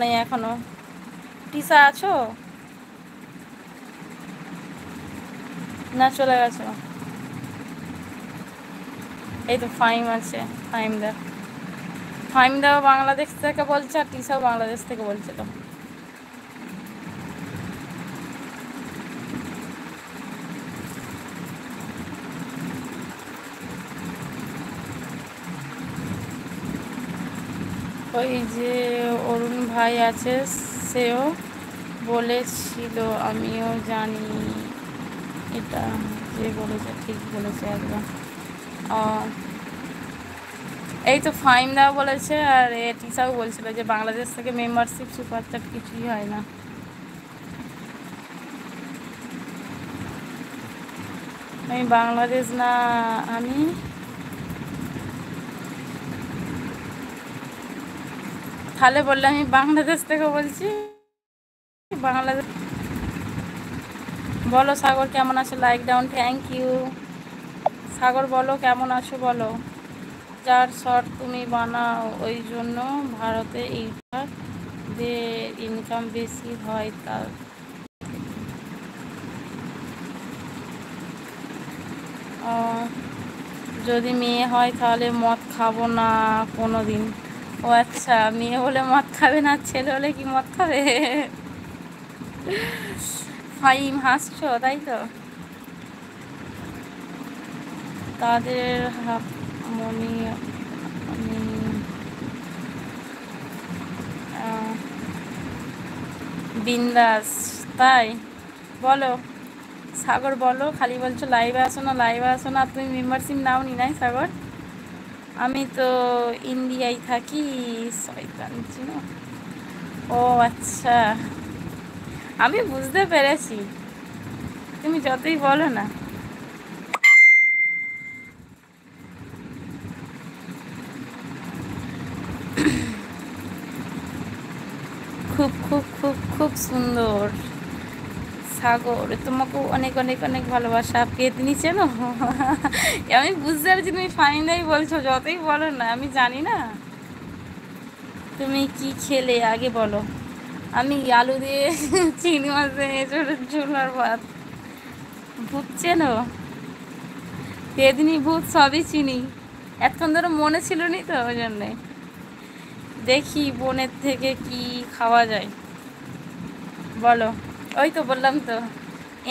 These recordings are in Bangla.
নেই এখনো। টিসা আছো না চলে গেছো? এই তো ফাইম আছে। ফাইমদাও বাংলাদেশ থেকে বলছে আর টিসাও বাংলাদেশ থেকে বলছিল। ওই যে অরুণ ভাই আছে, সেও বলেছিল, আমিও জানি। এটা যে বলেছে ঠিক বলেছে একদম। ও, এই তো ফাইমদাও বলেছে আর টিসাও বলছিল যে বাংলাদেশ থেকে মেম্বারশিপ সুপার চ্যাট কিছুই হয় না। আমি বাংলাদেশ না, আমি তাহলে বললে আমি বাংলাদেশ থেকে বলছি। বাংলাদেশ বলো সাগর কেমন আছো? Lockdown, thank you. Sagar বলো কেমন আছো বলো। যার শর্ট তুমি বানাও ওই জন্য ভারতে ইউটিউবারদের ইনকাম বেশি হয়। তার যদি মেয়ে হয় তাহলে মদ খাবো না কোনো দিন। ও আচ্ছা, মেয়ে হলে মদ খাবে না, ছেলে হলে কি মদ খাবে? ফাইম হাসছো তাই তো? তাদের মনি বিন্দাস, তাই বলো। সাগর বলো, খালি বলছো লাইভে আসো না লাইভে আসো না। তুমি মেম্বারশিপ নাও নি নাই সাগর? আমি তো ইন্ডিয়ায় থাকি। শয়তান চিনো? ও আচ্ছা, আমি বুঝতে পেরেছি। তুমি যতই বলো না। খুব খুব খুব খুব সুন্দর। সাগর তোমাকে অনেক অনেক অনেক ভালোবাসা। পেতনি চেনো? আমি বুঝতে পারছি তুমি ফাইনাই বলছো, যতই বলো না। আমি জানি না তুমি কি খেলে আগে বলো। আমি আলু দিয়ে চিংড়ি মাছ দিয়ে এঁচোড়ের ঝোল আর ভাত। ভূত চেনো? পেদিনি ভূত সবই চিনি। এতক্ষণ ধরে মনে ছিল নি তো ওই জন্যে। দেখি বনের থেকে কি খাওয়া যায় বলো। ওই তো বললাম তো,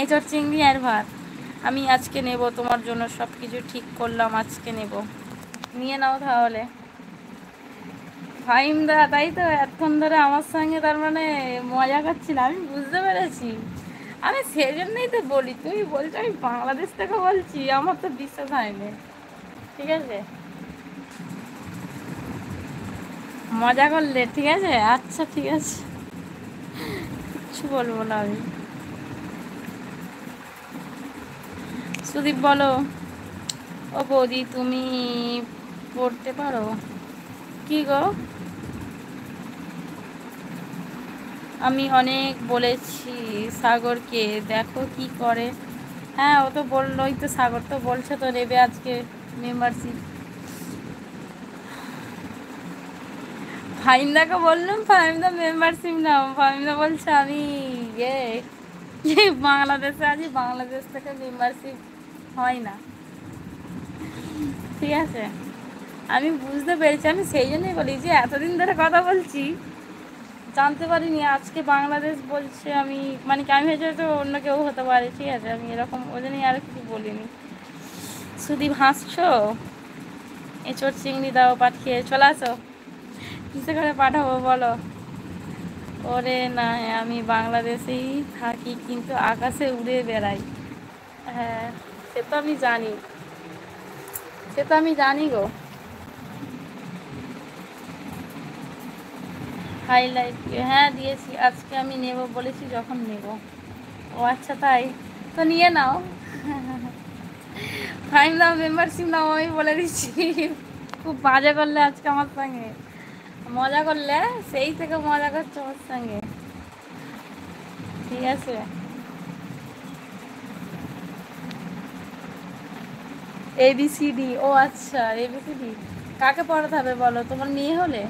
এঁচোড় চিংড়ি আর ভাত। আমি আজকে নেব তোমার জন্য, সব কিছু ঠিক করলাম, আজকে নেব। নিয়ে নাও তাহলে। ফাহিমদা তাই তো এতক্ষণ ধরে আমার সঙ্গে তার মানে মজা করছিল, আমি বুঝতে পেরেছি। আমি সেই জন্যই তো বলি, তুমি বলছো আমি বাংলাদেশ থেকে বলছি, আমার তো বিশ্বাস হয়নি। ঠিক আছে, মজা করলে ঠিক আছে। আচ্ছা ঠিক আছে, কিছু বলবো না আমি। সুদীপ বলো। ও বৌদি তুমি পড়তে পারো? কি গো? আমি অনেক বলেছি সাগরকে, দেখো কি করে। হ্যাঁ ও তো বললোই তো, সাগর তো বলছে তো নেবে আজকে মেম্বারশিপ। ফাহিমদাকে বললাম ফাহিমদা মেম্বারশিপ নাও, ফাহিমদা বলছে আমি ইয়ে বাংলাদেশে আছি, বাংলাদেশ থেকে মেম্বারশিপ হয় না। ঠিক আছে, আমি বুঝতে পেরেছি। আমি সেই জন্যই বলি যে এতদিন ধরে কথা বলছি, জানতে পারিনি আজকে বাংলাদেশ বলছে। আমি মানে কি, আমি ভেবেছি তো অন্য কেউ হতে পারে। ঠিক আছে, আমি এরকম ওই জন্যই আর কিছু বলিনি। সুদীপ হাসছো? এঁচোড় চিংড়ি দাও, পাঠিয়ে চলে আসো। কিসে করে পাঠাবো বলো? ওরে না, আমি বাংলাদেশেই থাকি কিন্তু আকাশে উড়ে বেড়াই। হ্যাঁ, সে তো আমি জানি, সে তো আমি জানি গো। হাইলাইট, হ্যাঁ দিয়েছি। আজকে আমি নেব বলেছি, যখন নেব। ও আচ্ছা তাই, তো নিয়ে নাও। ফাইন নাও, মেম্বারশিপ নাও, আমি বলে দিচ্ছি। খুব বাজে করলে আজকে আমার সঙ্গে, মজা করলে সেই থেকে মজা করছো আমার সঙ্গে। ঠিক আছে, ABCD, ও আচ্ছা ABCD কাকে পড়াতে হবে বলো, তোমার মেয়ে হলে?